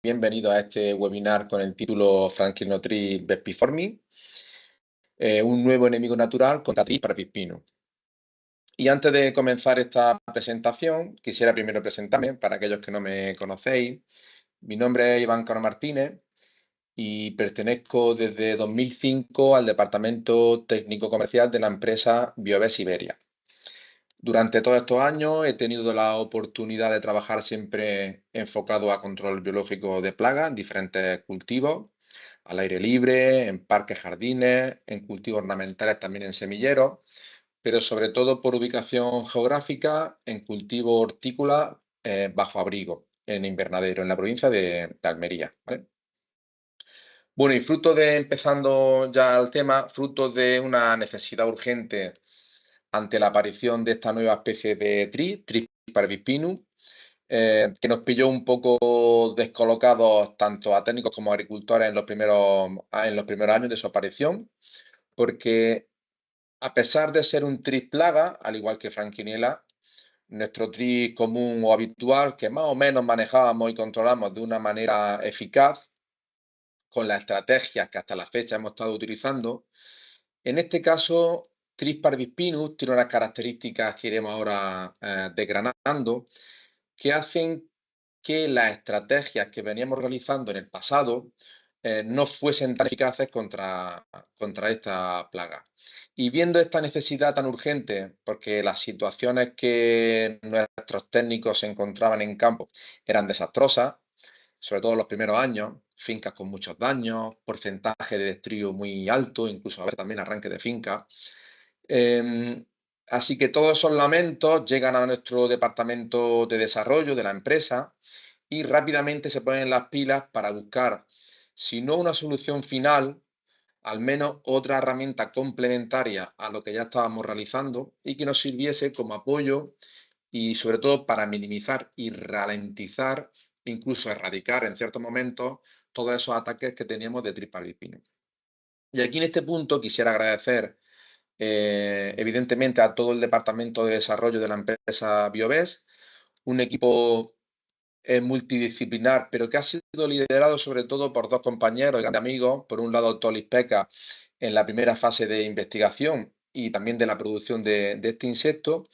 Bienvenido a este webinar con el título Franklin Tree Bespiformi, un nuevo enemigo natural contra Tris parvispinus. Y antes de comenzar esta presentación, quisiera primero presentarme para aquellos que no me conocéis. Mi nombre es Iván Cano Martínez y pertenezco desde 2005 al Departamento Técnico Comercial de la empresa Bioves Iberia. Durante todos estos años he tenido la oportunidad de trabajar siempre enfocado a control biológico de plagas en diferentes cultivos, al aire libre, en parques, jardines, en cultivos ornamentales, también en semilleros, pero sobre todo por ubicación geográfica en cultivo hortícola bajo abrigo, en invernadero, en la provincia de Almería, ¿vale? Bueno, y empezando ya al tema, fruto de una necesidad urgente ante la aparición de esta nueva especie de Tris parvispinus, que nos pilló un poco descolocados tanto a técnicos como a agricultores en los primeros años de su aparición, porque a pesar de ser un tris plaga, al igual que Franquinella, nuestro tris común o habitual, que más o menos manejábamos y controlamos de una manera eficaz, con las estrategias que hasta la fecha hemos estado utilizando, en este caso, Tris parvispinus tiene unas características que iremos ahora desgranando, que hacen que las estrategias que veníamos realizando en el pasado no fuesen tan eficaces contra esta plaga. Y viendo esta necesidad tan urgente, porque las situaciones que nuestros técnicos se encontraban en campo eran desastrosas, sobre todo en los primeros años, fincas con muchos daños, porcentaje de destrío muy alto, incluso a veces también arranque de finca. Em, Así que todos esos lamentos llegan a nuestro departamento de desarrollo de la empresa y rápidamente se ponen las pilas para buscar, si no una solución final, al menos otra herramienta complementaria a lo que ya estábamos realizando y que nos sirviese como apoyo y sobre todo para minimizar y ralentizar, incluso erradicar en ciertos momentos todos esos ataques que teníamos de Tris parvispinus. Y aquí en este punto quisiera agradecer evidentemente a todo el departamento de desarrollo de la empresa Bioves, un equipo multidisciplinar, pero que ha sido liderado sobre todo por dos compañeros y grandes amigos. Por un lado, Tolis Peca en la primera fase de investigación y también de la producción de este insecto,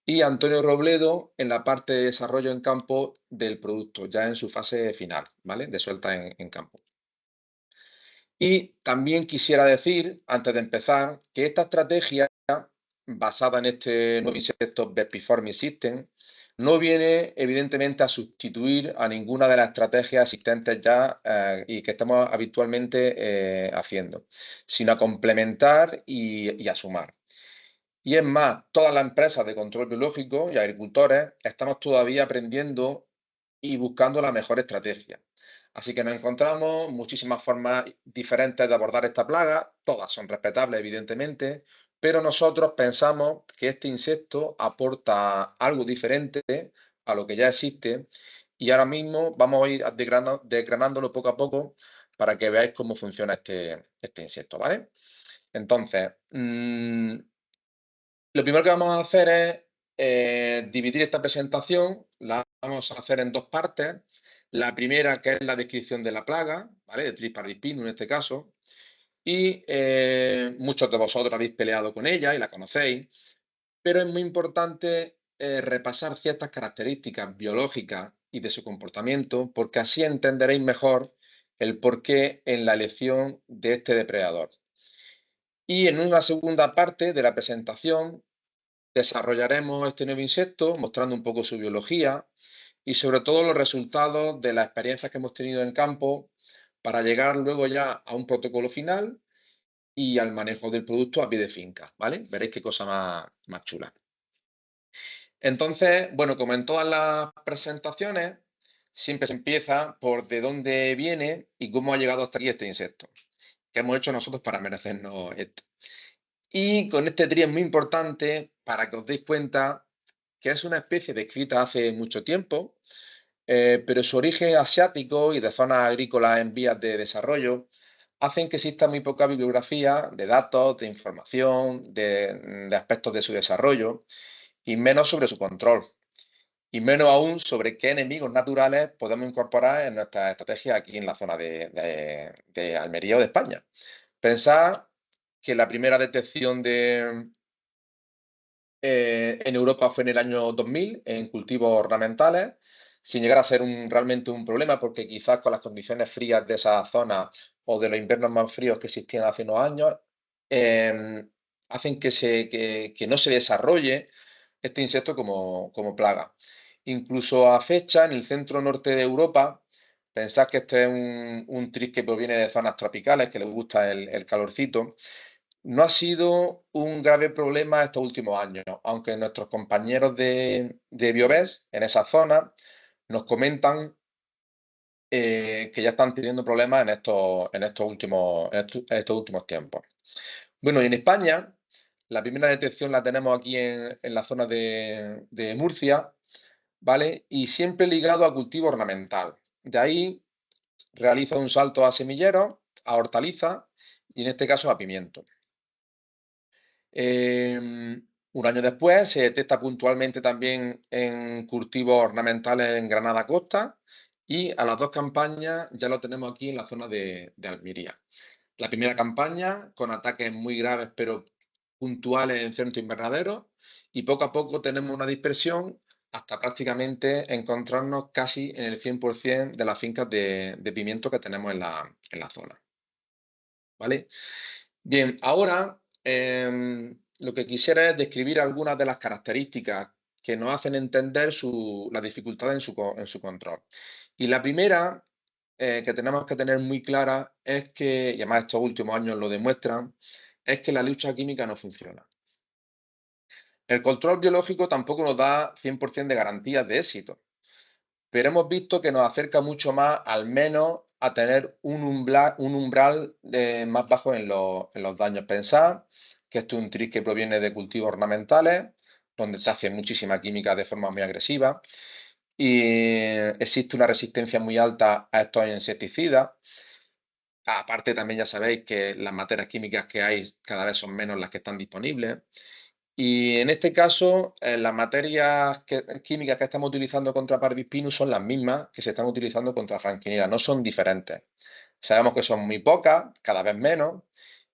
y Antonio Robledo en la parte de desarrollo en campo del producto, ya en su fase final, ¿vale? De suelta en campo. Y también quisiera decir, antes de empezar, que esta estrategia basada en este nuevo insecto Bespiformi System no viene evidentemente a sustituir a ninguna de las estrategias existentes ya y que estamos habitualmente haciendo, sino a complementar y a sumar. Y es más, todas las empresas de control biológico y agricultores estamos todavía aprendiendo y buscando la mejor estrategia. Así que nos encontramos muchísimas formas diferentes de abordar esta plaga, todas son respetables evidentemente, pero nosotros pensamos que este insecto aporta algo diferente a lo que ya existe y ahora mismo vamos a ir desgranándolo poco a poco para que veáis cómo funciona este insecto, ¿vale? Entonces, lo primero que vamos a hacer es dividir esta presentación, la vamos a hacer en dos partes. La primera, que es la descripción de la plaga, ¿vale? De Tris parvispinus en este caso. Y muchos de vosotros habéis peleado con ella y la conocéis, pero es muy importante repasar ciertas características biológicas y de su comportamiento, porque así entenderéis mejor el porqué en la elección de este depredador. Y en una segunda parte de la presentación desarrollaremos este nuevo insecto mostrando un poco su biología y sobre todo los resultados de las experiencias que hemos tenido en campo para llegar luego ya a un protocolo final y al manejo del producto a pie de finca, ¿vale? Veréis qué cosa más chula. Entonces, bueno, como en todas las presentaciones, siempre se empieza por de dónde viene y cómo ha llegado hasta aquí este insecto. ¿Qué hemos hecho nosotros para merecernos esto? Y con este trío es muy importante para que os deis cuenta que es una especie descrita hace mucho tiempo, pero su origen asiático y de zonas agrícolas en vías de desarrollo hacen que exista muy poca bibliografía de datos, de información, de aspectos de su desarrollo y menos sobre su control. y menos aún sobre qué enemigos naturales podemos incorporar en nuestra estrategia aquí en la zona de Almería o de España. Pensad que la primera detección en Europa fue en el año 2000 en cultivos ornamentales, sin llegar a ser realmente un problema, porque quizás con las condiciones frías de esa zona o de los inviernos más fríos que existían hace unos años, hacen que no se desarrolle este insecto como plaga. Incluso a fecha, en el centro norte de Europa, pensad que este es un tris que proviene de zonas tropicales, que les gusta el calorcito, no ha sido un grave problema estos últimos años, aunque nuestros compañeros de Biovest en esa zona nos comentan que ya están teniendo problemas en estos últimos tiempos. Bueno, y en España, la primera detección la tenemos aquí en la zona de Murcia, ¿vale? Y siempre ligado a cultivo ornamental. De ahí realiza un salto a semilleros, a hortalizas y en este caso a pimiento. Un año después se detecta puntualmente también en cultivos ornamentales en Granada Costa y a las dos campañas ya lo tenemos aquí en la zona de Almería. La primera campaña con ataques muy graves pero puntuales en centro invernadero y poco a poco tenemos una dispersión hasta prácticamente encontrarnos casi en el 100% de las fincas de pimiento que tenemos en la zona. ¿Vale? Bien, ahora lo que quisiera es describir algunas de las características que nos hacen entender las dificultades en su control. Y la primera que tenemos que tener muy clara es que, y además estos últimos años lo demuestran, es que la lucha química no funciona. El control biológico tampoco nos da 100% de garantías de éxito, pero hemos visto que nos acerca mucho más, al menos, a tener un umbral más bajo en los daños. Pensad que esto es un tris que proviene de cultivos ornamentales, donde se hace muchísima química de forma muy agresiva, y existe una resistencia muy alta a estos insecticidas. Aparte, también ya sabéis que las materias químicas que hay cada vez son menos las que están disponibles. Y en este caso, las materias químicas que estamos utilizando contra Parvis pinus son las mismas que se están utilizando contra Frankinella, no son diferentes. Sabemos que son muy pocas, cada vez menos,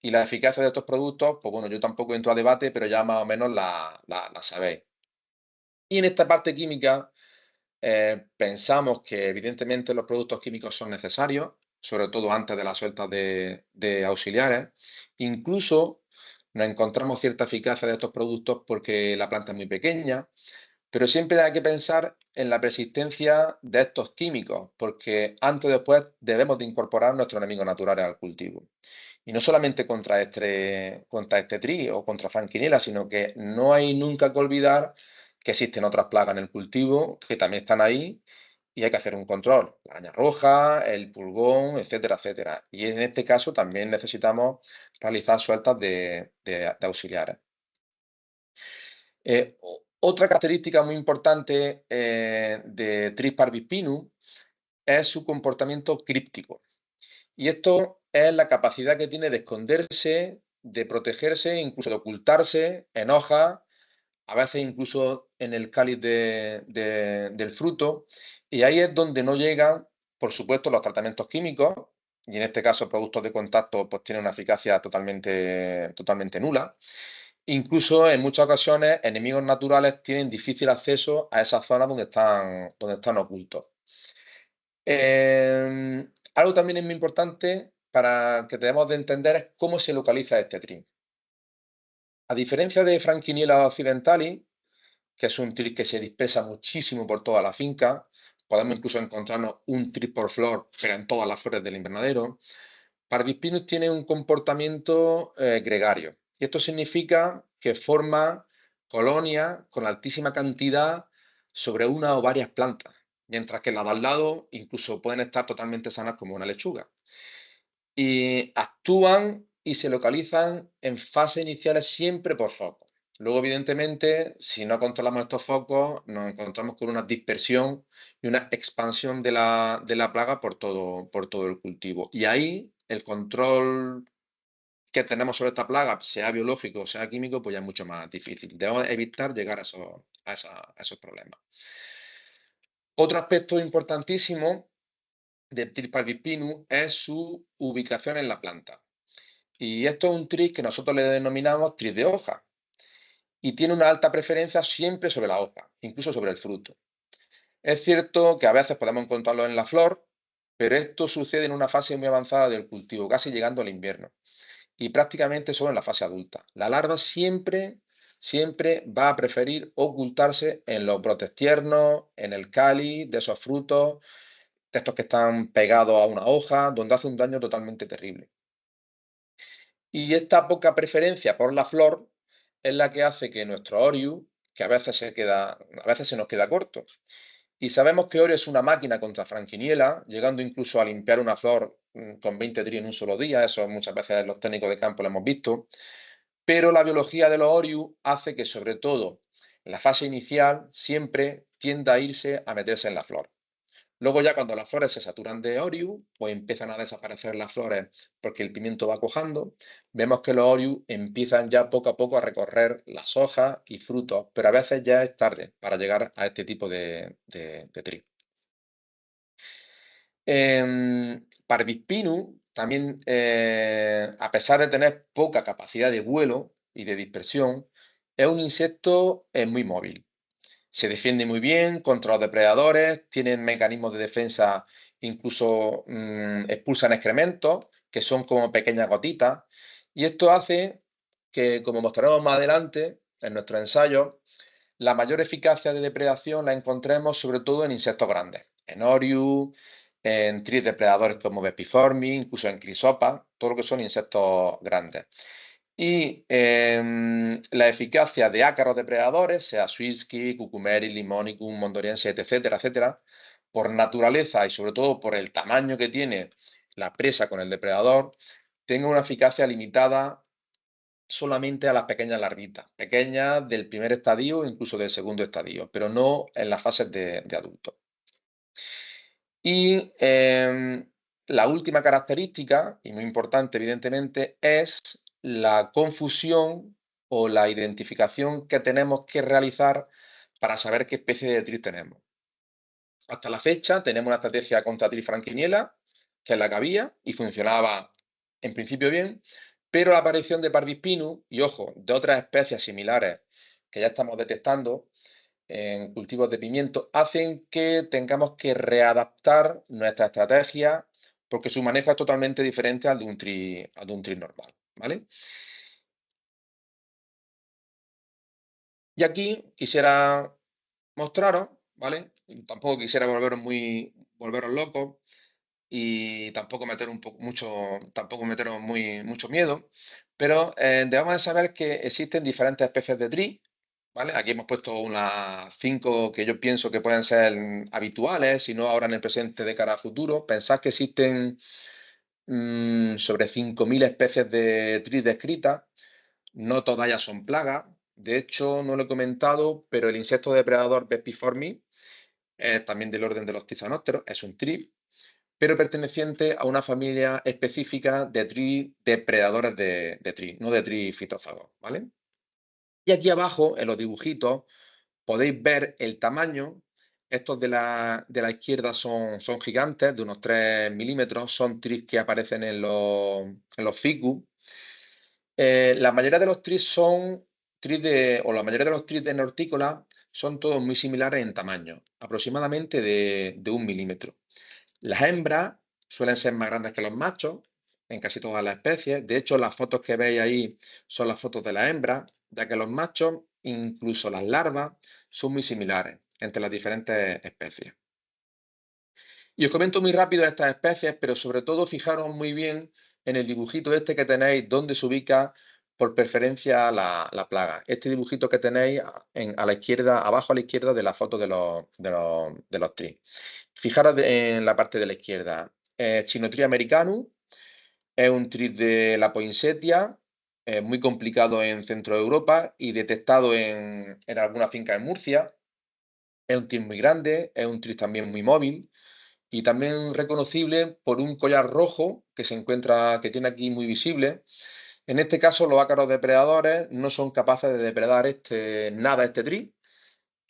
y la eficacia de estos productos, pues bueno, yo tampoco entro a debate, pero ya más o menos la sabéis. Y en esta parte química, pensamos que evidentemente los productos químicos son necesarios, sobre todo antes de las sueltas de auxiliares. Incluso nos encontramos cierta eficacia de estos productos porque la planta es muy pequeña, pero siempre hay que pensar en la persistencia de estos químicos, porque antes o después debemos de incorporar nuestros enemigos naturales al cultivo. Y no solamente contra este tri o contra Frankinella, sino que no hay nunca que olvidar que existen otras plagas en el cultivo que también están ahí y hay que hacer un control. La araña roja, el pulgón, etcétera, etcétera. Y en este caso también necesitamos realizar sueltas de auxiliares. Otra característica muy importante de Tris parvispinus es su comportamiento críptico. Y esto es la capacidad que tiene de esconderse, de protegerse, incluso de ocultarse en hojas, a veces incluso en el cáliz del fruto. Y ahí es donde no llegan, por supuesto, los tratamientos químicos, y en este caso productos de contacto pues tienen una eficacia totalmente nula. Incluso en muchas ocasiones enemigos naturales tienen difícil acceso a esas zonas donde están ocultos. Algo también es muy importante para que debemos de entender es cómo se localiza este tris. A diferencia de Frankinella occidentalis, que es un tris que se dispersa muchísimo por toda la finca, podemos incluso encontrarnos un tris por flor, pero en todas las flores del invernadero. Parvis pinus tiene un comportamiento gregario. Y esto significa que forma colonias con altísima cantidad sobre una o varias plantas, mientras que las de al lado incluso pueden estar totalmente sanas como una lechuga. Y actúan y se localizan en fases iniciales siempre por focos. Luego, evidentemente, si no controlamos estos focos, nos encontramos con una dispersión y una expansión de la plaga por todo el cultivo. Y ahí el control que tenemos sobre esta plaga, sea biológico o sea químico, pues ya es mucho más difícil. Debemos evitar llegar a esos problemas. Otro aspecto importantísimo del Tris parvispinus es su ubicación en la planta. Y esto es un tris que nosotros le denominamos tris de hoja. Y tiene una alta preferencia siempre sobre la hoja, incluso sobre el fruto. Es cierto que a veces podemos encontrarlo en la flor, pero esto sucede en una fase muy avanzada del cultivo, casi llegando al invierno, y prácticamente solo en la fase adulta. La larva siempre va a preferir ocultarse en los brotes tiernos, en el cáliz de esos frutos, de estos que están pegados a una hoja, donde hace un daño totalmente terrible. Y esta poca preferencia por la flor es la que hace que nuestro Orius, que a veces se nos queda corto. Y sabemos que Orio es una máquina contra Franquiniela, llegando incluso a limpiar una flor con 20 tris en un solo día, eso muchas veces los técnicos de campo lo hemos visto, pero la biología de los Orius hace que sobre todo en la fase inicial siempre tienda a irse a meterse en la flor. Luego ya cuando las flores se saturan de Orius o empiezan a desaparecer las flores porque el pimiento va cuajando, vemos que los Orius empiezan ya poco a poco a recorrer las hojas y frutos, pero a veces ya es tarde para llegar a este tipo de tris. Parvispinus también, a pesar de tener poca capacidad de vuelo y de dispersión, es un insecto muy móvil. Se defiende muy bien contra los depredadores, tienen mecanismos de defensa, incluso expulsan excrementos, que son como pequeñas gotitas, y esto hace que, como mostraremos más adelante en nuestro ensayo, la mayor eficacia de depredación la encontremos sobre todo en insectos grandes, en Orius, en tris depredadores como Bepiformi, incluso en Crisopa, todo lo que son insectos grandes. Y la eficacia de ácaros depredadores, sea Swirsky, Cucumeris, Limonicum, Mondoriensis, etcétera, etcétera, por naturaleza y sobre todo por el tamaño que tiene la presa con el depredador, tenga una eficacia limitada solamente a las pequeñas larvitas, pequeñas del primer estadio, incluso del segundo estadio, pero no en las fases de adultos. Y la última característica, y muy importante evidentemente, es la confusión o la identificación que tenemos que realizar para saber qué especie de tris tenemos. Hasta la fecha tenemos una estrategia contra tris franquiniela, que es la que había y funcionaba en principio bien, pero la aparición de Parvispinus y, ojo, de otras especies similares que ya estamos detectando en cultivos de pimiento, hacen que tengamos que readaptar nuestra estrategia porque su manejo es totalmente diferente al de un tris normal, ¿vale? Y aquí quisiera mostraros, ¿vale? Tampoco quisiera volveros locos y tampoco meter tampoco meteros mucho miedo, pero debemos de saber que existen diferentes especies de tris, ¿vale? Aquí hemos puesto unas 5 que yo pienso que pueden ser habituales, si no ahora en el presente de cara a futuro. Pensad que existen sobre 5.000 especies de tris descritas, no todas ellas son plagas. De hecho, no lo he comentado, pero el insecto depredador Bepiformi es también del orden de los tisanósteros, es un tris, pero perteneciente a una familia específica de tris depredadores de tris, no de tris fitófagos, ¿vale? Y aquí abajo, en los dibujitos, podéis ver el tamaño. Estos de la izquierda son gigantes, de unos 3 milímetros, son tris que aparecen en los ficus. La mayoría de los tris la mayoría de los tris de Nortícola son todos muy similares en tamaño, aproximadamente de 1 milímetro. Las hembras suelen ser más grandes que los machos en casi todas las especies. De hecho, las fotos que veis ahí son las fotos de las hembras, ya que los machos, incluso las larvas, son muy similares entre las diferentes especies. Y os comento muy rápido estas especies, pero sobre todo fijaros muy bien en el dibujito este que tenéis, donde se ubica por preferencia la plaga. Este dibujito que tenéis a la izquierda, abajo a la izquierda de la foto de los tris. Fijaros en la parte de la izquierda. Chinotria americanus es un tris de la poinsettia, muy complicado en centro de Europa y detectado en algunas fincas en Murcia. Es un tris muy grande, es un tris también muy móvil y también reconocible por un collar rojo que tiene aquí muy visible. En este caso, los ácaros depredadores no son capaces de depredar nada este tris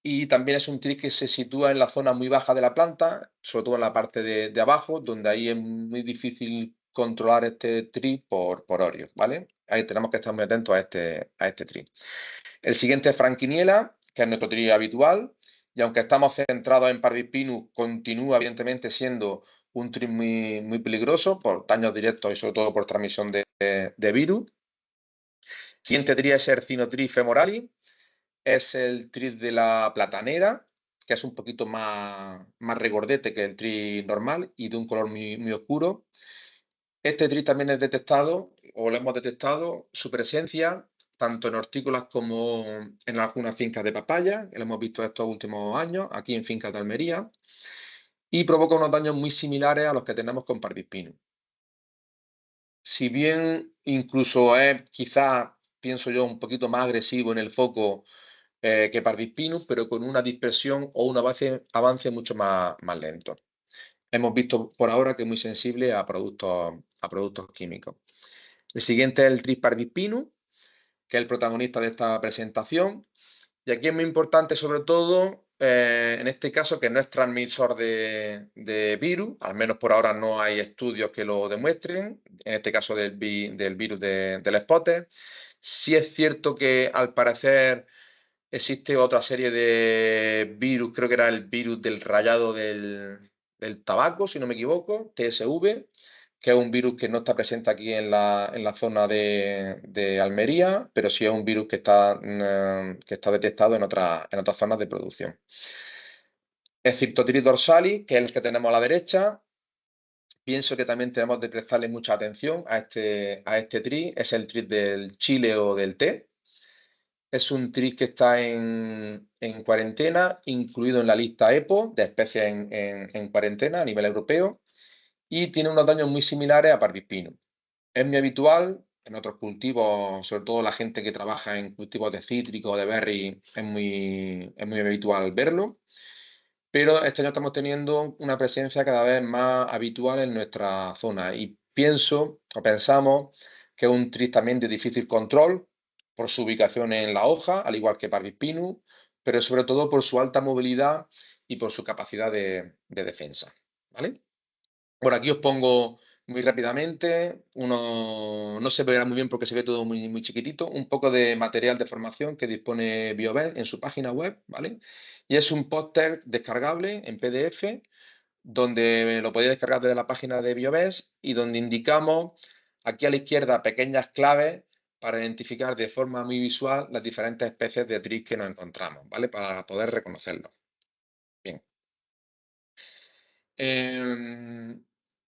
Y también es un tris que se sitúa en la zona muy baja de la planta, sobre todo en la parte de abajo, donde ahí es muy difícil controlar este tris por Orios, ¿vale? Ahí tenemos que estar muy atentos a este tris. El siguiente es Franquiniela, que es nuestro tris habitual, y aunque estamos centrados en Parvispinus, continúa evidentemente siendo un tris muy peligroso por daños directos y sobre todo por transmisión de virus. Siguiente tris es Ercinotris femoralis, es el tris de la platanera, que es un poquito más regordete que el tris normal y de un color muy oscuro. Este tris también es detectado, o lo hemos detectado, su presencia tanto en hortícolas como en algunas fincas de papaya, que lo hemos visto estos últimos años, aquí en fincas de Almería, y provoca unos daños muy similares a los que tenemos con Parvispinus. Si bien incluso es quizás, pienso yo, un poquito más agresivo en el foco que Parvispinus, pero con una dispersión o un avance mucho más lento. Hemos visto por ahora que es muy sensible a productos químicos. El siguiente es el Tris parvispinus, que es el protagonista de esta presentación. Y aquí es muy importante, sobre todo, en este caso, que no es transmisor de virus, al menos por ahora no hay estudios que lo demuestren, en este caso del virus del Spotted. Sí es cierto que al parecer existe otra serie de virus, creo que era el virus del rayado del tabaco, si no me equivoco, TSV, que es un virus que no está presente aquí en la zona de Almería, pero sí es un virus que está detectado en otras zonas de producción. Egyptotris dorsalis, que es el que tenemos a la derecha, pienso que también tenemos que prestarle mucha atención a este tris, es el tris del chile o del té. Es un tris que está en cuarentena, incluido en la lista EPO de especies en cuarentena a nivel europeo, y tiene unos daños muy similares a Parvispinus. Es muy habitual en otros cultivos, sobre todo la gente que trabaja en cultivos de cítricos, de berry, es muy habitual verlo, pero este año estamos teniendo una presencia cada vez más habitual en nuestra zona y pienso o pensamos que es un tris también de difícil control por su ubicación en la hoja, al igual que Parvispinus, pero sobre todo por su alta movilidad y por su capacidad de defensa, ¿vale? Bueno, aquí os pongo muy rápidamente, no se verá muy bien porque se ve todo muy chiquitito, un poco de material de formación que dispone BioVest en su página web, ¿vale? Y es un póster descargable en PDF, donde lo podéis descargar desde la página de BioVest y donde indicamos aquí a la izquierda pequeñas claves para identificar de forma muy visual las diferentes especies de tris que nos encontramos, ¿vale? Para poder reconocerlos. Bien.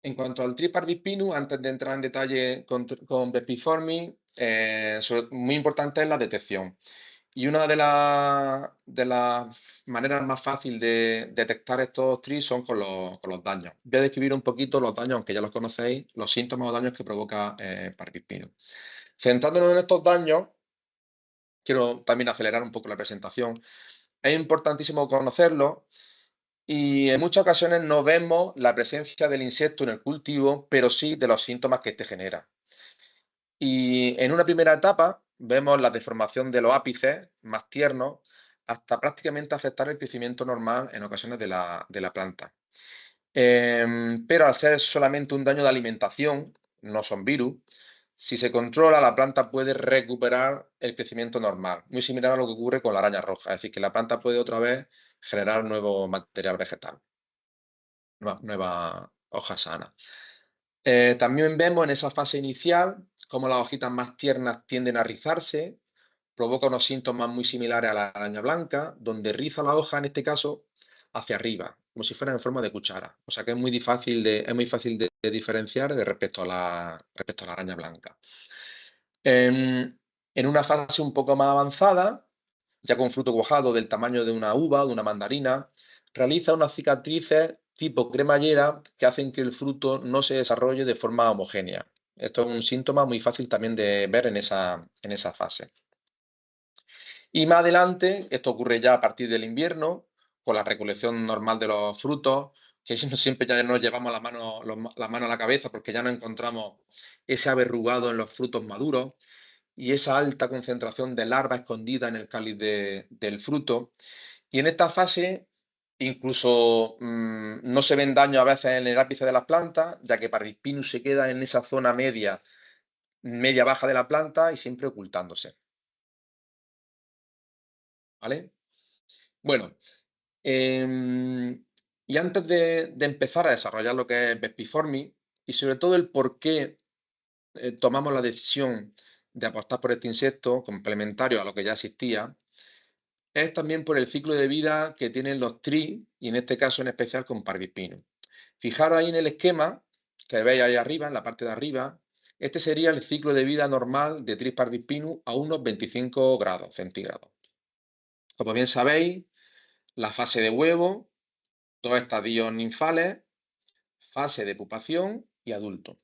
En cuanto al Tris parvispinus, antes de entrar en detalle con Bepiformi, muy importante es la detección. Y una de las maneras más fáciles de detectar estos tris son con los daños. Voy a describir un poquito los daños, aunque ya los conocéis, los síntomas o daños que provoca Parvispinus. Centrándonos en estos daños, quiero también acelerar un poco la presentación. Es importantísimo conocerlos y en muchas ocasiones no vemos la presencia del insecto en el cultivo, pero sí de los síntomas que este genera. Y en una primera etapa vemos la deformación de los ápices más tiernos hasta prácticamente afectar el crecimiento normal en ocasiones de la planta. Pero al ser solamente un daño de alimentación, no son virus, si se controla, la planta puede recuperar el crecimiento normal, muy similar a lo que ocurre con la araña roja, es decir, que la planta puede otra vez generar nuevo material vegetal, nueva hoja sana. También vemos en esa fase inicial cómo las hojitas más tiernas tienden a rizarse, provoca unos síntomas muy similares a la araña blanca, donde riza la hoja, en este caso, hacia arriba, como si fuera en forma de cuchara. O sea que es muy fácil de diferenciar respecto a la araña blanca. En una fase un poco más avanzada, ya con fruto cuajado del tamaño de una uva o de una mandarina, realiza unas cicatrices tipo cremallera que hacen que el fruto no se desarrolle de forma homogénea. Esto es un síntoma muy fácil también de ver en esa fase. Y más adelante, esto ocurre ya a partir del invierno, con la recolección normal de los frutos, que no siempre ya nos llevamos la mano a la cabeza porque ya no encontramos ese averrugado en los frutos maduros y esa alta concentración de larva escondida en el cáliz del fruto. Y en esta fase incluso no se ven daños a veces en el ápice de las plantas, ya que Parvispinus se queda en esa zona media baja de la planta y siempre ocultándose. ¿Vale? Bueno, y antes de empezar a desarrollar lo que es Vespiformis y sobre todo el por qué tomamos la decisión de apostar por este insecto complementario a lo que ya existía, es también por el ciclo de vida que tienen los tris, y en este caso en especial con Parvispinus. Fijaros ahí en el esquema que veis ahí arriba, en la parte de arriba, este sería el ciclo de vida normal de Tris parvispinus a unos 25 grados centígrados. Como bien sabéis, la fase de huevo, dos estadios ninfales, fase de pupación y adulto.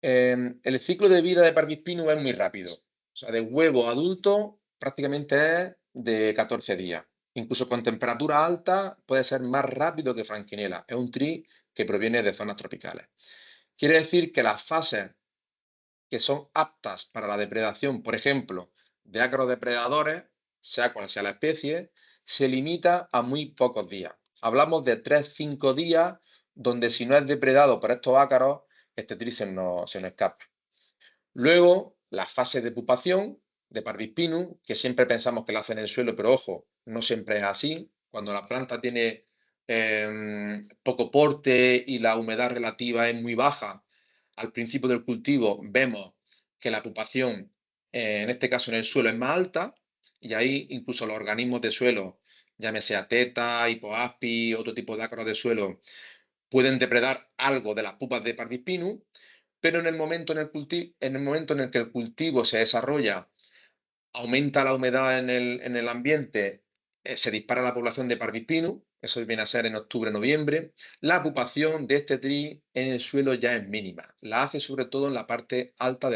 El ciclo de vida de Parvispinus es muy rápido. O sea, de huevo a adulto prácticamente es de 14 días. Incluso con temperatura alta puede ser más rápido que Franquinella. Es un tris que proviene de zonas tropicales. Quiere decir que las fases que son aptas para la depredación, por ejemplo, de ácaros depredadores, sea cual sea la especie, se limita a muy pocos días. Hablamos de 3-5 días donde si no es depredado por estos ácaros, este tris se nos escapa. Luego, la fase de pupación de Parvispinus, que siempre pensamos que la hace en el suelo, pero ojo, no siempre es así. Cuando la planta tiene poco porte y la humedad relativa es muy baja, al principio del cultivo vemos que la pupación, en este caso en el suelo, es más alta, y ahí incluso los organismos de suelo, llámese Ateta, Hipoaspi, otro tipo de ácaros de suelo, pueden depredar algo de las pupas de Parvispinus, pero en el momento en el que el cultivo se desarrolla, aumenta la humedad en el ambiente, se dispara la población de Parvispinus, eso viene a ser en octubre-noviembre, la pupación de este tris en el suelo ya es mínima. La hace sobre todo en la parte alta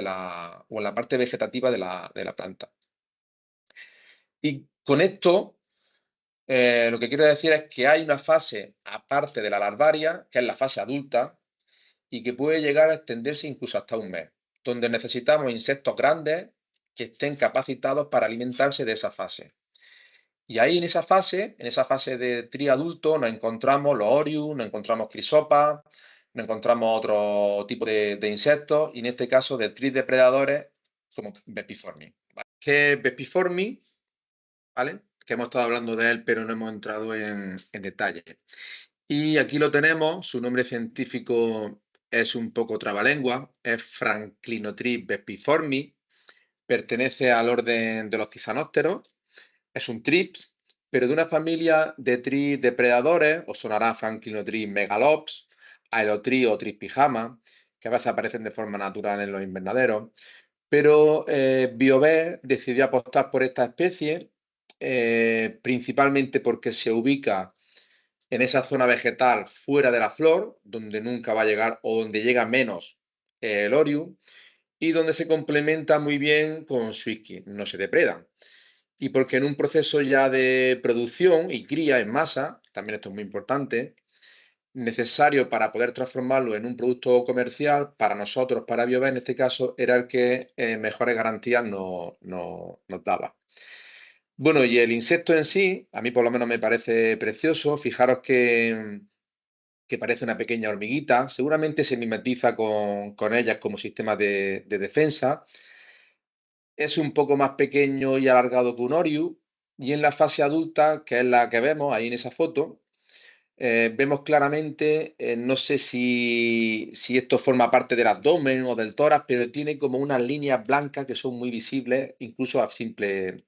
o en la parte vegetativa de la planta. Y con esto, lo que quiero decir es que hay una fase aparte de la larvaria, que es la fase adulta, y que puede llegar a extenderse incluso hasta un mes, donde necesitamos insectos grandes que estén capacitados para alimentarse de esa fase. Y ahí en esa fase de tris adulto, nos encontramos los Orius, nos encontramos Crisopas, nos encontramos otro tipo de insectos, y en este caso de tris depredadores como Vespiformis. ¿Qué es Vespiformis? ¿Vale? Que hemos estado hablando de él, pero no hemos entrado en detalle. Y aquí lo tenemos, su nombre científico es un poco trabalengua, es Franklinothris vespiformis, pertenece al orden de los cisanópteros, es un trips, pero de una familia de tris depredadores, os sonará Franklinothris megalops, Aelothris o Tris pijama, que a veces aparecen de forma natural en los invernaderos, pero Biovet decidió apostar por esta especie, principalmente porque se ubica en esa zona vegetal fuera de la flor, donde nunca va a llegar o donde llega menos el Orium, y donde se complementa muy bien con Swiki, no se depredan. Y porque en un proceso ya de producción y cría en masa, también esto es muy importante, necesario para poder transformarlo en un producto comercial, para nosotros, para Biovet en este caso, era el que mejores garantías nos daba. Bueno, y el insecto en sí, a mí por lo menos me parece precioso. Fijaros que parece una pequeña hormiguita, seguramente se mimetiza con ellas como sistema de defensa. Es un poco más pequeño y alargado que un Orius, y en la fase adulta, que es la que vemos ahí en esa foto, vemos claramente, no sé si esto forma parte del abdomen o del tórax, pero tiene como unas líneas blancas que son muy visibles, incluso a simple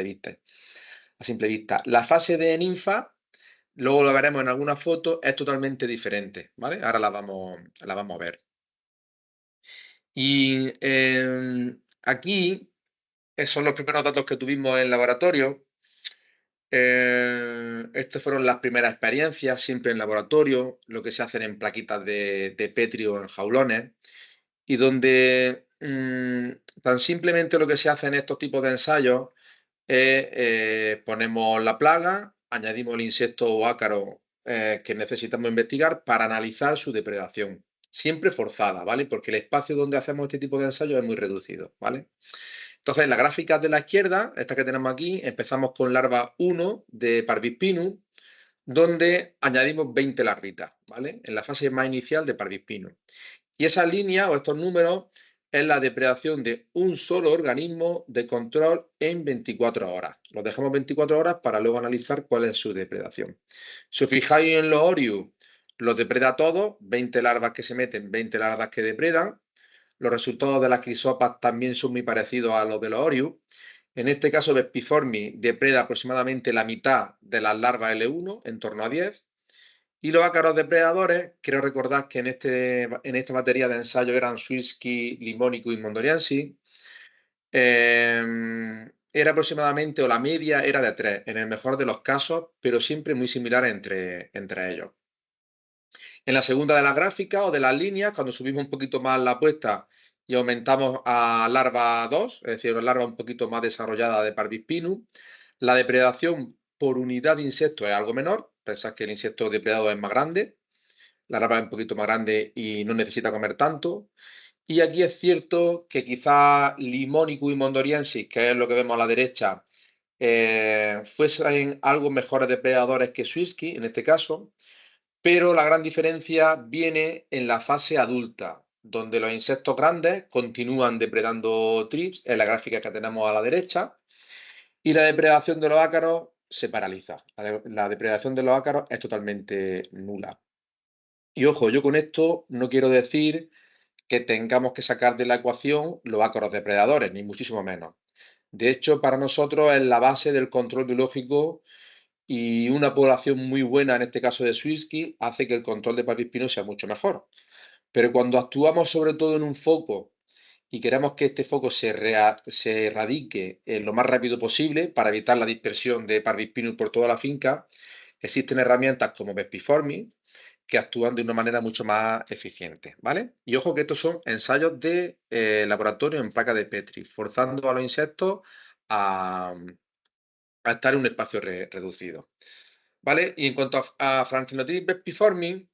vista. A simple vista. La fase de ninfa, luego lo veremos en alguna foto, es totalmente diferente, ¿vale? Ahora la vamos a ver. Y aquí son los primeros datos que tuvimos en laboratorio. Estas fueron las primeras experiencias, siempre en laboratorio, lo que se hacen en plaquitas de Petri o en jaulones, y donde tan simplemente lo que se hace en estos tipos de ensayos es ponemos la plaga, añadimos el insecto o ácaro que necesitamos investigar para analizar su depredación. Siempre forzada, ¿vale? Porque el espacio donde hacemos este tipo de ensayos es muy reducido, ¿vale? Entonces, en la gráfica de la izquierda, esta que tenemos aquí, empezamos con larva 1 de Parvispinus, donde añadimos 20 larvitas, ¿vale? En la fase más inicial de Parvispinus. Y esa línea o estos números es la depredación de un solo organismo de control en 24 horas. Lo dejamos 24 horas para luego analizar cuál es su depredación. Si os fijáis en los Orius, los depreda todos, 20 larvas que se meten, 20 larvas que depredan. Los resultados de las crisopas también son muy parecidos a los de los Orius. En este caso, Vespiformis depreda aproximadamente la mitad de las larvas L1, en torno a 10. Y los ácaros depredadores, quiero recordar que en esta materia de ensayo eran Swirsky, Limónicus y Mondoriensis. Era aproximadamente, o la media era de 3, en el mejor de los casos, pero siempre muy similar entre ellos. En la segunda de las gráficas o de las líneas, cuando subimos un poquito más la apuesta y aumentamos a larva 2, es decir, una larva un poquito más desarrollada de Parvispinus, la depredación por unidad de insecto es algo menor. Pensad que el insecto depredado es más grande, la larva es un poquito más grande y no necesita comer tanto. Y aquí es cierto que quizá Limónicus y Mondoriensis, que es lo que vemos a la derecha, fuesen algo mejores depredadores que Swirsky en este caso, pero la gran diferencia viene en la fase adulta, donde los insectos grandes continúan depredando trips, en la gráfica que tenemos a la derecha, y la depredación de los ácaros se paraliza. La depredación de los ácaros es totalmente nula. Y ojo, yo con esto no quiero decir que tengamos que sacar de la ecuación los ácaros depredadores, ni muchísimo menos. De hecho, para nosotros es la base del control biológico y una población muy buena, en este caso de Swirsky, hace que el control de Parvispinus sea mucho mejor. Pero cuando actuamos sobre todo en un foco y queremos que este foco se erradique lo más rápido posible para evitar la dispersión de Parvispinus por toda la finca, existen herramientas como Vespiformis que actúan de una manera mucho más eficiente, ¿vale? Y ojo que estos son ensayos de laboratorio en placa de Petri, forzando a los insectos a, estar en un espacio reducido, ¿vale? Y en cuanto a Franklinotis vespiformis,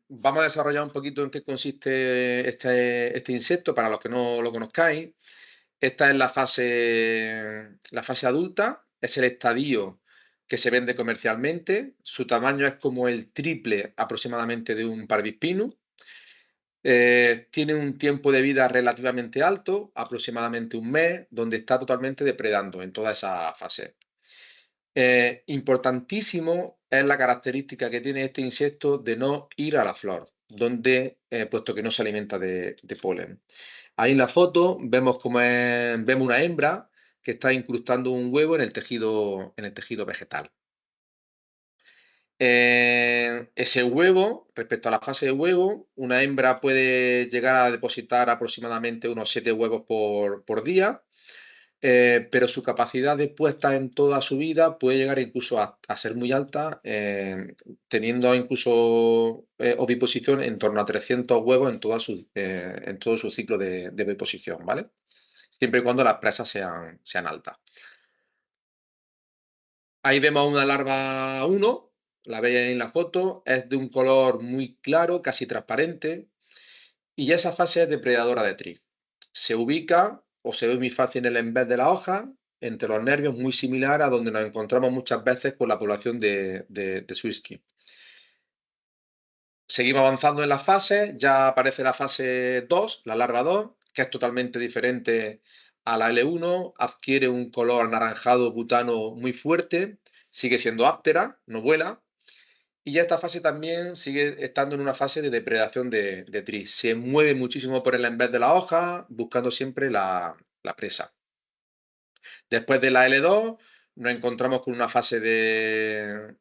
vamos a desarrollar un poquito en qué consiste este insecto para los que no lo conozcáis. Esta es la fase adulta, es el estadio que se vende comercialmente. Su tamaño es como el triple aproximadamente de un Parvispinus. Tiene un tiempo de vida relativamente alto, aproximadamente un mes, donde está totalmente depredando en toda esa fase. Importantísimo es la característica que tiene este insecto de no ir a la flor, puesto que no se alimenta de polen. Ahí en la foto vemos vemos una hembra que está incrustando un huevo en el tejido vegetal. Ese huevo, respecto a la fase de huevo, una hembra puede llegar a depositar aproximadamente unos 7 huevos por día, pero su capacidad de puesta en toda su vida puede llegar incluso a ser muy alta, teniendo incluso oviposición en torno a 300 huevos en todo su ciclo de oviposición, ¿vale? Siempre y cuando las presas sean altas. Ahí vemos una larva 1, la veis en la foto, es de un color muy claro, casi transparente, y esa fase es depredadora de tris. Se ubica o se ve muy fácil en el envés de la hoja, entre los nervios, muy similar a donde nos encontramos muchas veces con la población de Swirsky. Seguimos avanzando en las fases, ya aparece la fase 2, la larva 2, que es totalmente diferente a la L1, adquiere un color anaranjado butano muy fuerte, sigue siendo áptera, no vuela, y ya esta fase también sigue estando en una fase de depredación de tris. Se mueve muchísimo por el envés de la hoja, buscando siempre la presa. Después de la L2 nos encontramos con una fase de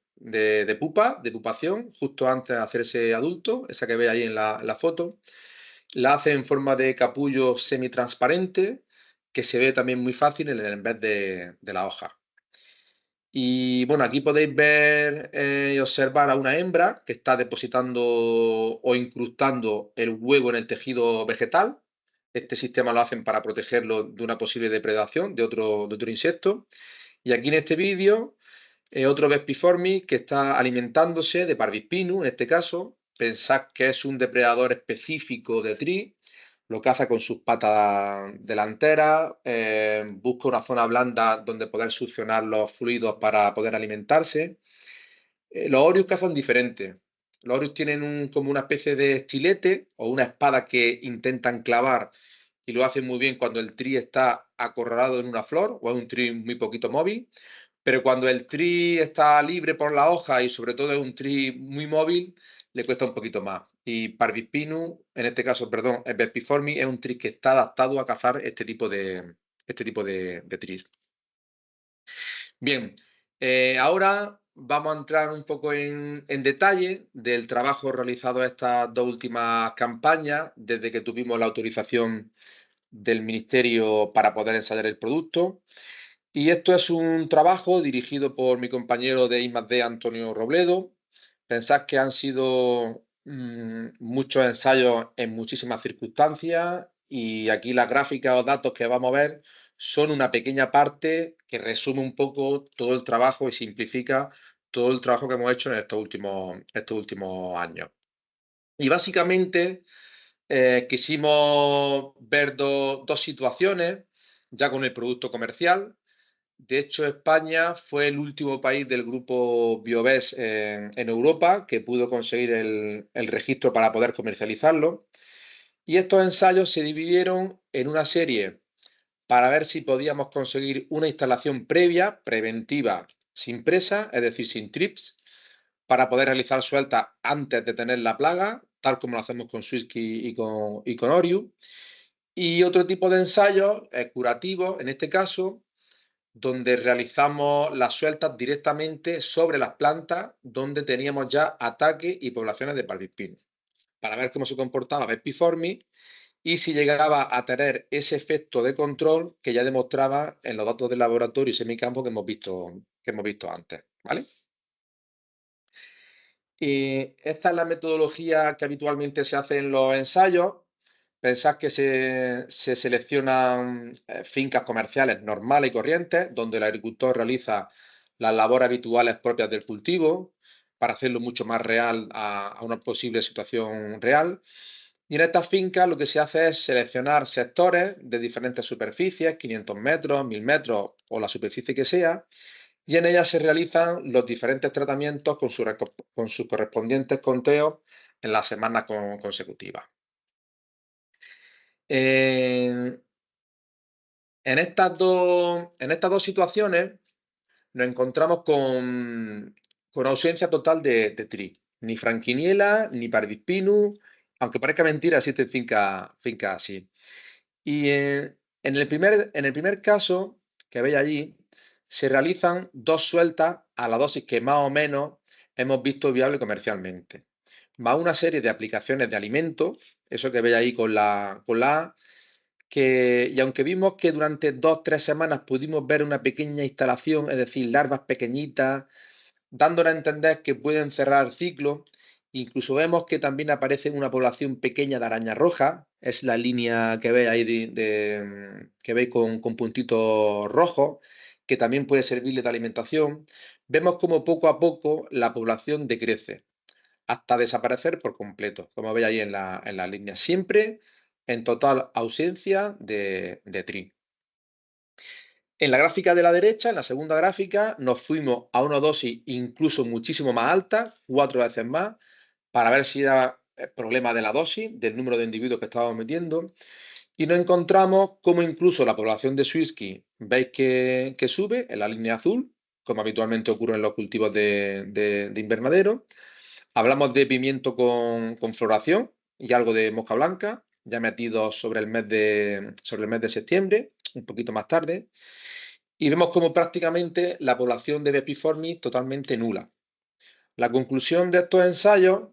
pupa, de pupación, justo antes de hacerse adulto, esa que veis ahí en la foto. La hace en forma de capullo semitransparente, que se ve también muy fácil en el envés de la hoja. Y bueno, aquí podéis ver y observar a una hembra que está depositando o incrustando el huevo en el tejido vegetal. Este sistema lo hacen para protegerlo de una posible depredación de otro insecto. Y aquí en este vídeo, otro Vespiformis que está alimentándose de Parvispinus, en este caso. Pensad que es un depredador específico de tris, lo caza con sus patas delanteras, busca una zona blanda donde poder succionar los fluidos para poder alimentarse. Los orius cazan diferente. Los orius tienen como una especie de estilete o una espada que intentan clavar y lo hacen muy bien cuando el tri está acorralado en una flor o es un tri muy poquito móvil, pero cuando el tri está libre por la hoja y sobre todo es un tri muy móvil, le cuesta un poquito más. Y Parvis pinus, en este caso, perdón, el Verpiformis es un tri que está adaptado a cazar este tipo de tris. Bien, ahora vamos a entrar un poco en detalle del trabajo realizado estas dos últimas campañas, desde que tuvimos la autorización del Ministerio para poder ensayar el producto. Y esto es un trabajo dirigido por mi compañero de I+D, Antonio Robledo. Pensad que han sido muchos ensayos en muchísimas circunstancias y aquí las gráficas o datos que vamos a ver son una pequeña parte que resume un poco todo el trabajo y simplifica todo el trabajo que hemos hecho en estos últimos años. Y básicamente quisimos ver dos situaciones ya con el producto comercial. De hecho, España fue el último país del grupo Bioves en Europa que pudo conseguir el registro para poder comercializarlo. Y estos ensayos se dividieron en una serie para ver si podíamos conseguir una instalación previa, preventiva, sin presa, es decir, sin trips, para poder realizar sueltas antes de tener la plaga, tal como lo hacemos con Swisky y con Oriu. Y otro tipo de ensayos curativos, en este caso, donde realizamos las sueltas directamente sobre las plantas donde teníamos ya ataques y poblaciones de Parvispinus, para ver cómo se comportaba Verpiformis y si llegaba a tener ese efecto de control que ya demostraba en los datos de laboratorio y semicampo que hemos visto antes, ¿vale? Y esta es la metodología que habitualmente se hace en los ensayos. Pensad que se seleccionan fincas comerciales normales y corrientes, donde el agricultor realiza las labores habituales propias del cultivo para hacerlo mucho más real a una posible situación real. Y en estas fincas lo que se hace es seleccionar sectores de diferentes superficies, 500 metros, 1000 metros o la superficie que sea, y en ellas se realizan los diferentes tratamientos con sus correspondientes conteos en las semanas consecutivas. En, en estas dos situaciones nos encontramos con ausencia total de tri. Ni Franquiniela, ni Parvispinus, aunque parezca mentira, existen fincas así. Y en el primer caso que veis allí, se realizan dos sueltas a la dosis que más o menos hemos visto viable comercialmente, más una serie de aplicaciones de alimentos, eso que veis ahí con la A, y aunque vimos que durante 2 o 3 semanas pudimos ver una pequeña instalación, es decir, larvas pequeñitas, dándole a entender que pueden cerrar el ciclo, incluso vemos que también aparece una población pequeña de araña roja, es la línea que veis ahí que veis con puntitos rojos, que también puede servirle de alimentación. Vemos como poco a poco la población decrece hasta desaparecer por completo, como veis ahí en la línea, siempre en total ausencia de tri. En la gráfica de la derecha, en la segunda gráfica, nos fuimos a una dosis incluso muchísimo más alta, 4 veces más, para ver si era el problema de la dosis, del número de individuos que estábamos metiendo, y nos encontramos como incluso la población de Swisky, veis que sube en la línea azul, como habitualmente ocurre en los cultivos de invernadero. Hablamos de pimiento con floración y algo de mosca blanca, ya metidos sobre el mes de septiembre, un poquito más tarde, y vemos como prácticamente la población de Bepiformis totalmente nula. La conclusión de estos ensayos,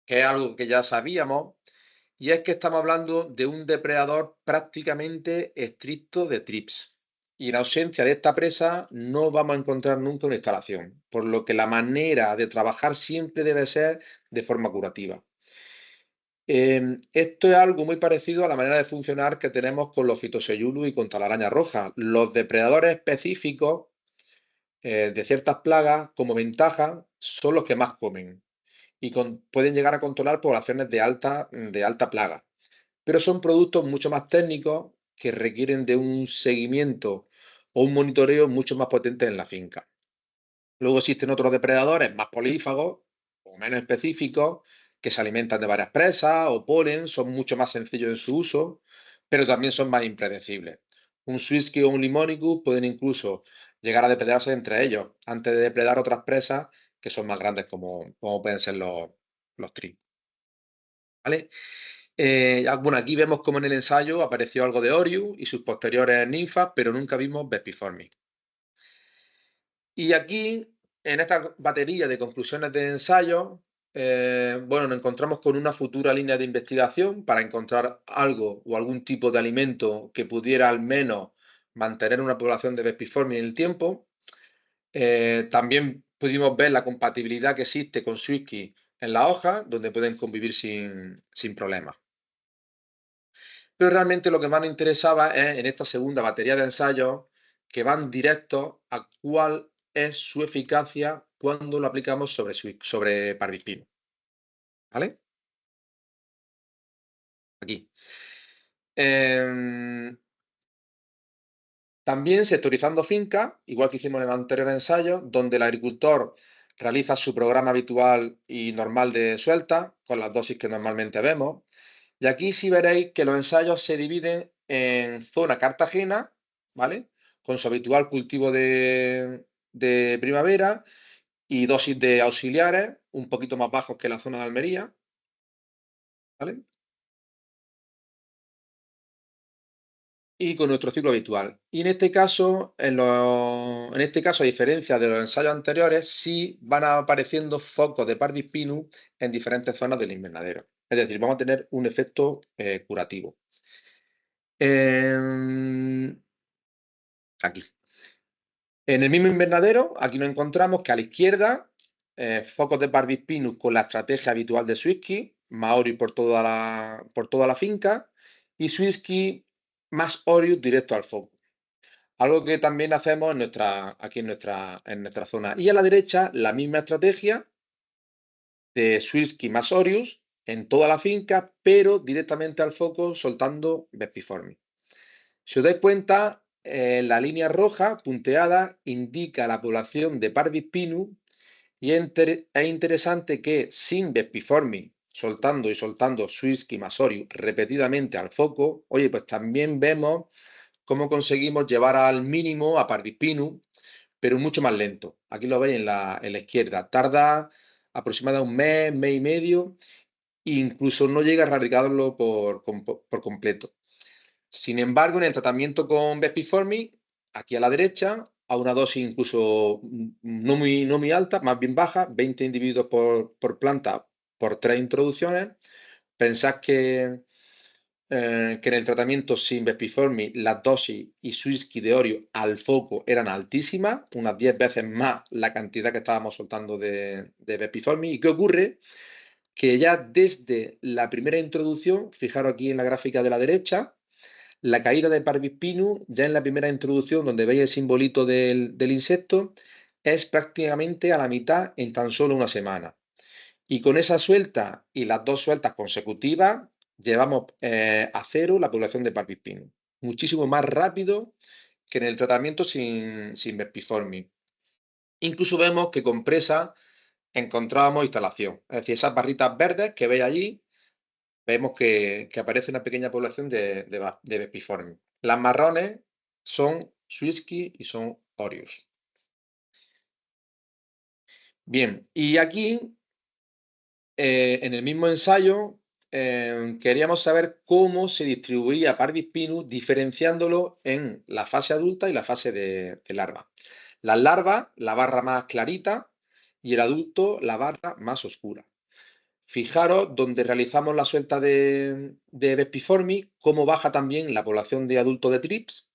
que es algo que ya sabíamos, y es que estamos hablando de un depredador prácticamente estricto de trips. Y en ausencia de esta presa no vamos a encontrar nunca una instalación, por lo que la manera de trabajar siempre debe ser de forma curativa. Esto es algo muy parecido a la manera de funcionar que tenemos con los Phytoceulus y contra la araña roja. Los depredadores específicos de ciertas plagas, como ventaja, son los que más comen y pueden llegar a controlar poblaciones de alta plaga. pero son productos mucho más técnicos que requieren de un seguimiento o un monitoreo mucho más potente en la finca. Luego existen otros depredadores más polífagos o menos específicos que se alimentan de varias presas o polen, son mucho más sencillos en su uso, pero también son más impredecibles. Un Swisky o un Limonicus pueden incluso llegar a depredarse entre ellos antes de depredar otras presas que son más grandes como pueden ser los tris. ¿Vale? Bueno, aquí vemos como en el ensayo apareció algo de Orius y sus posteriores ninfas, pero nunca vimos Vespiformis. Y aquí, en esta batería de conclusiones de ensayo, bueno, nos encontramos con una futura línea de investigación para encontrar algo o algún tipo de alimento que pudiera al menos mantener una población de Vespiformis en el tiempo. También pudimos ver la compatibilidad que existe con Swisky en la hoja, donde pueden convivir sin problemas. Pero realmente lo que más nos interesaba es en esta segunda batería de ensayos que van directos a cuál es su eficacia cuando lo aplicamos sobre parvispino. ¿Vale? Aquí. Em, También sectorizando fincas, igual que hicimos en el anterior ensayo, donde el agricultor realiza su programa habitual y normal de suelta, con las dosis que normalmente vemos. Y aquí sí veréis que los ensayos se dividen en zona Cartagena, ¿vale? Con su habitual cultivo de primavera y dosis de auxiliares, un poquito más bajos que la zona de Almería, ¿vale? Y con nuestro ciclo habitual. Y en este caso, a diferencia de los ensayos anteriores, sí van apareciendo focos de Pardispinus en diferentes zonas del invernadero. Es decir, vamos a tener un efecto curativo. Aquí. En el mismo invernadero, aquí nos encontramos que a la izquierda, focos de Parvispinus con la estrategia habitual de Swisky, Maori por toda la finca, y Swisky más Orius directo al foco. Algo que también hacemos aquí en nuestra zona. Y a la derecha, la misma estrategia de Swisky más Orius en toda la finca, pero directamente al foco soltando Vespiformis. Si os dais cuenta, la línea roja punteada indica la población de Parvispinus y es interesante que sin Vespiformis, soltando y soltando Swisky más Orius repetidamente al foco, oye, pues también vemos cómo conseguimos llevar al mínimo a Parvispinus, pero mucho más lento. Aquí lo veis en la izquierda. Tarda aproximadamente un mes y medio, e incluso no llega a erradicarlo por completo. Sin embargo, en el tratamiento con Vespiformis, aquí a la derecha, a una dosis incluso no muy alta, más bien baja, 20 individuos por planta por 3 introducciones, pensad que en el tratamiento sin Vespiformis las dosis y Swisky de Orio al foco eran altísimas, unas 10 veces más la cantidad que estábamos soltando de Vespiformis. ¿Y qué ocurre? Que ya desde la primera introducción, fijaros aquí en la gráfica de la derecha, la caída de Parvispinus, ya en la primera introducción, donde veis el simbolito del insecto, es prácticamente a la mitad en tan solo una semana. Y con esa suelta y las dos sueltas consecutivas, llevamos a cero la población de Parvispinus. Muchísimo más rápido que en el tratamiento sin Vespiformis. Incluso vemos que con presa encontrábamos instalación. Es decir, esas barritas verdes que veis allí, vemos que aparece una pequeña población de Vespiformis. Las marrones son Swisky y son Orius. Bien, y aquí en el mismo ensayo, queríamos saber cómo se distribuía Parvispinus diferenciándolo en la fase adulta y la fase de larva. Las larvas, la barra más clarita, y el adulto, la barra más oscura. Fijaros donde realizamos la suelta de Vespiformis, cómo baja también la población de adultos de trips,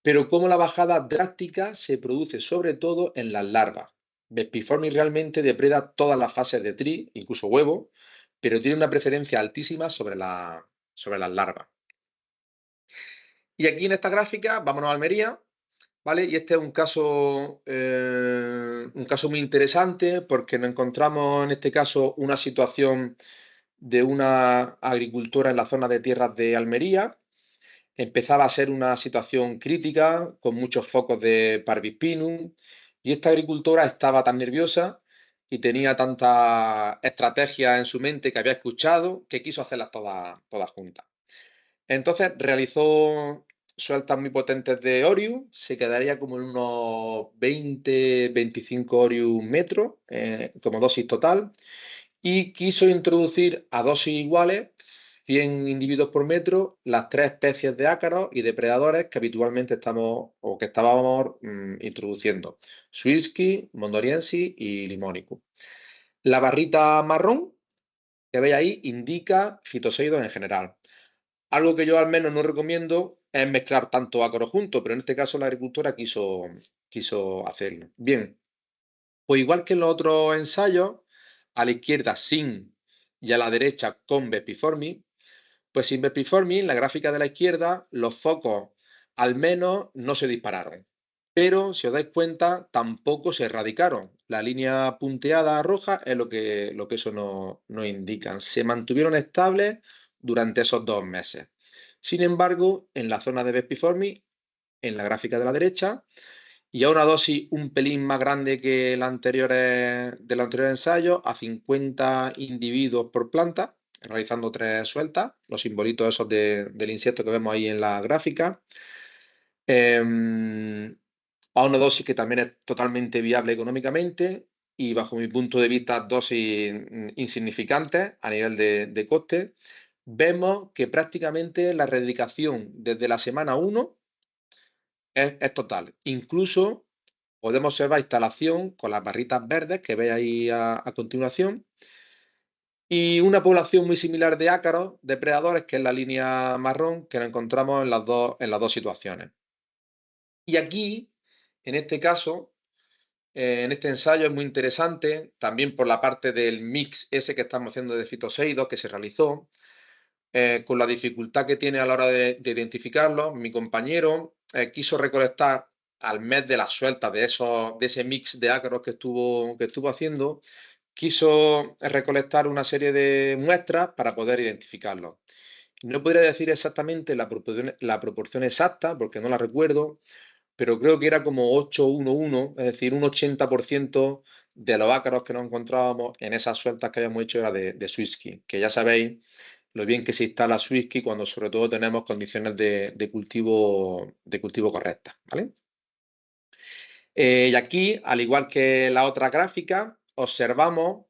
pero cómo la bajada drástica se produce sobre todo en las larvas. Vespiformis realmente depreda todas las fases de tri, incluso huevo, pero tiene una preferencia altísima sobre las larvas. Y aquí en esta gráfica, vámonos a Almería, ¿vale? Y este es un caso muy interesante porque nos encontramos en este caso una situación de una agricultora en la zona de tierras de Almería. Empezaba a ser una situación crítica, con muchos focos de Parvispinum, y esta agricultora estaba tan nerviosa y tenía tantas estrategias en su mente que había escuchado que quiso hacerlas todas juntas. Entonces realizó sueltas muy potentes de Orius, se quedaría como en unos 20-25 Orius metros, como dosis total, y quiso introducir a dosis iguales, 100 individuos por metro, las tres especies de ácaros y depredadores que habitualmente estamos o que estábamos introduciendo: Swirsky, Mondoriensis y Limonicus. La barrita marrón que veis ahí indica fitoseidos en general. Algo que yo al menos no recomiendo es mezclar tanto ácaros juntos, pero en este caso la agricultura quiso hacerlo. Bien, pues igual que en los otros ensayos, a la izquierda sin y a la derecha con Bepiformi, pues sin Bepiformi, en la gráfica de la izquierda, los focos al menos no se dispararon. Pero, si os dais cuenta, tampoco se erradicaron. La línea punteada roja es lo que eso nos indica. Se mantuvieron estables durante esos 2 meses. Sin embargo, en la zona de Bepiformi, en la gráfica de la derecha, y a una dosis un pelín más grande que de los anteriores ensayos, a 50 individuos por planta, realizando 3 sueltas, los simbolitos esos del insecto que vemos ahí en la gráfica. A una dosis que también es totalmente viable económicamente y, bajo mi punto de vista, dosis insignificantes a nivel de coste. Vemos que prácticamente la erradicación desde la semana 1 es total. Incluso podemos observar instalación con las barritas verdes que veis ahí a continuación, y una población muy similar de ácaros depredadores, que es la línea marrón, que nos encontramos en las dos situaciones. Y aquí, en este caso, en este ensayo es muy interesante, también por la parte del mix ese que estamos haciendo de fitoseidos que se realizó, con la dificultad que tiene a la hora de identificarlo. Mi compañero quiso recolectar al mes de las sueltas de ese mix de ácaros que estuvo haciendo, quiso recolectar una serie de muestras para poder identificarlos. No podría decir exactamente la proporción exacta, porque no la recuerdo, pero creo que era como 8-1-1, es decir, un 80% de los ácaros que nos encontrábamos en esas sueltas que habíamos hecho era de Swirsky, que ya sabéis lo bien que se instala Swirsky cuando sobre todo tenemos condiciones de cultivo correctas, ¿vale? Y aquí, al igual que la otra gráfica, observamos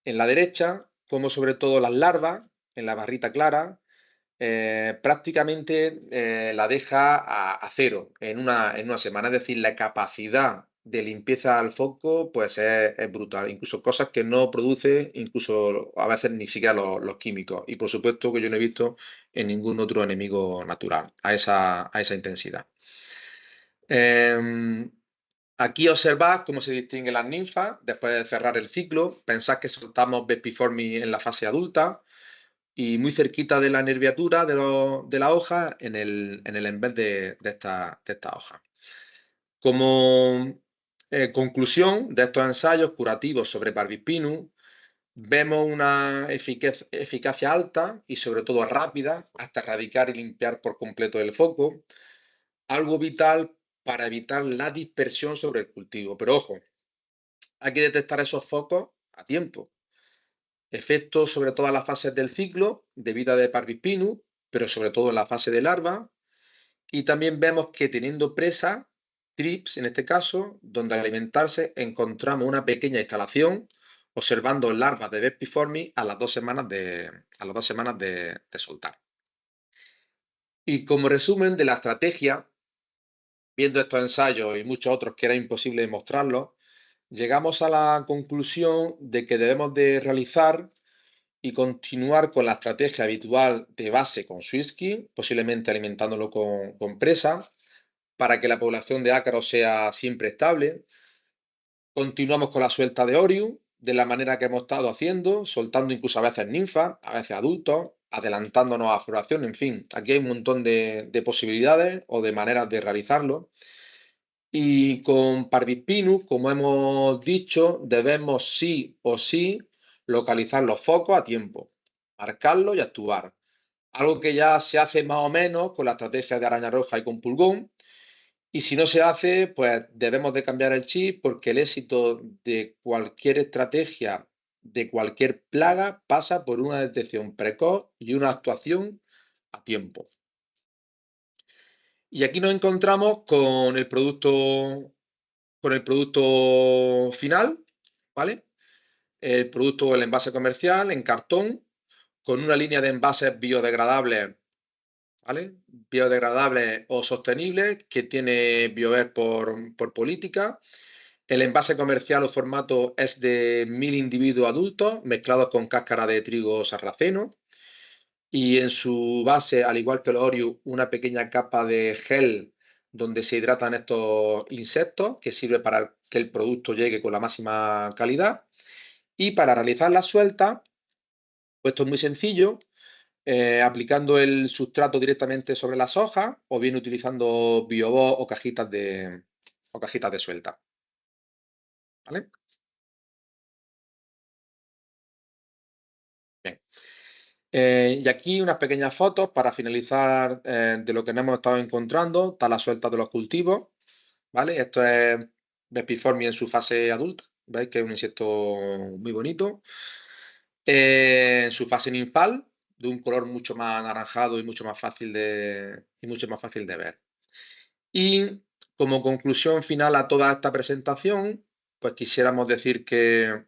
en la derecha cómo sobre todo las larvas, en la barrita clara, prácticamente la deja a cero en una semana. Es decir, la capacidad de limpieza al foco pues es brutal. Incluso cosas que no produce, incluso a veces ni siquiera los químicos. Y por supuesto que yo no he visto en ningún otro enemigo natural a esa intensidad. Em, Aquí observad cómo se distinguen las ninfas después de cerrar el ciclo. Pensad que soltamos Bepiformi en la fase adulta y muy cerquita de la nerviatura de la hoja, en el envés de esta hoja. Como conclusión de estos ensayos curativos sobre Parvispinus, vemos una eficacia alta y sobre todo rápida hasta erradicar y limpiar por completo el foco, algo vital para evitar la dispersión sobre el cultivo. Pero ojo, hay que detectar esos focos a tiempo. Efectos sobre todas las fases del ciclo de vida de Parvispinus, pero sobre todo en la fase de larva. Y también vemos que, teniendo presa, trips en este caso, donde al alimentarse encontramos una pequeña instalación, observando larvas de Bepiformi a las 2 semanas de soltar. Y como resumen de la estrategia, viendo estos ensayos y muchos otros que era imposible demostrarlos, llegamos a la conclusión de que debemos de realizar y continuar con la estrategia habitual de base con Swirsky, posiblemente alimentándolo con presa, para que la población de ácaros sea siempre estable. Continuamos con la suelta de Orius, de la manera que hemos estado haciendo, soltando incluso a veces ninfas, a veces adultos, adelantándonos a floración. En fin, aquí hay un montón de posibilidades o de maneras de realizarlo. Y con Parvispinus, como hemos dicho, debemos sí o sí localizar los focos a tiempo. marcarlo y actuar. Algo que ya se hace más o menos con la estrategia de araña roja y con pulgón. Y si no se hace, pues debemos de cambiar el chip porque el éxito de cualquier estrategia, de cualquier plaga, pasa por una detección precoz y una actuación a tiempo. Y aquí nos encontramos con el producto final, ¿vale? El producto o el envase comercial en cartón con una línea de envases biodegradables, ¿vale? Biodegradables o sostenibles que tiene Biover por política. El envase comercial o formato es de 1000 individuos adultos mezclados con cáscara de trigo sarraceno y en su base, al igual que los Oreo, una pequeña capa de gel donde se hidratan estos insectos que sirve para que el producto llegue con la máxima calidad. Y para realizar la suelta, pues esto es muy sencillo, aplicando el sustrato directamente sobre las hojas o bien utilizando biobó o cajitas de suelta. ¿Vale? Bien. Y aquí unas pequeñas fotos para finalizar de lo que nos hemos estado encontrando, está la suelta de los cultivos, ¿vale? Esto es Bepiformi en su fase adulta, ¿veis? Que es un insecto muy bonito. En su fase ninfal, de un color mucho más anaranjado y mucho más fácil de ver. Y como conclusión final a toda esta presentación, pues quisiéramos decir que,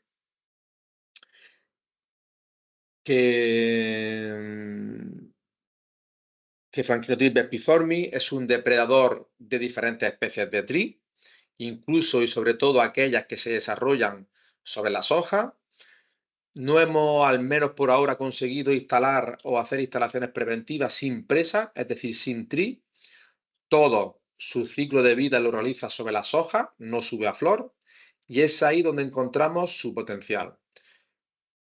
mm, que Franklinotril bepiformi es un depredador de diferentes especies de tri, incluso y sobre todo aquellas que se desarrollan sobre las hojas. No hemos, al menos por ahora, conseguido instalar o hacer instalaciones preventivas sin presa, es decir, sin tri. Todo su ciclo de vida lo realiza sobre las hojas, no sube a flor, y es ahí donde encontramos su potencial.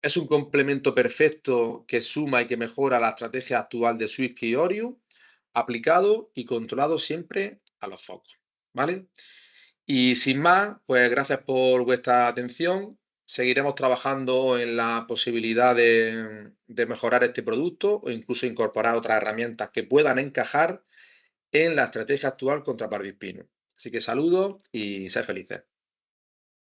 Es un complemento perfecto que suma y que mejora la estrategia actual de Swift y Oriu, aplicado y controlado siempre a los focos. ¿Vale? Y sin más, pues gracias por vuestra atención. Seguiremos trabajando en la posibilidad de mejorar este producto o incluso incorporar otras herramientas que puedan encajar en la estrategia actual contra Parvispino. Así que saludos y sed felices.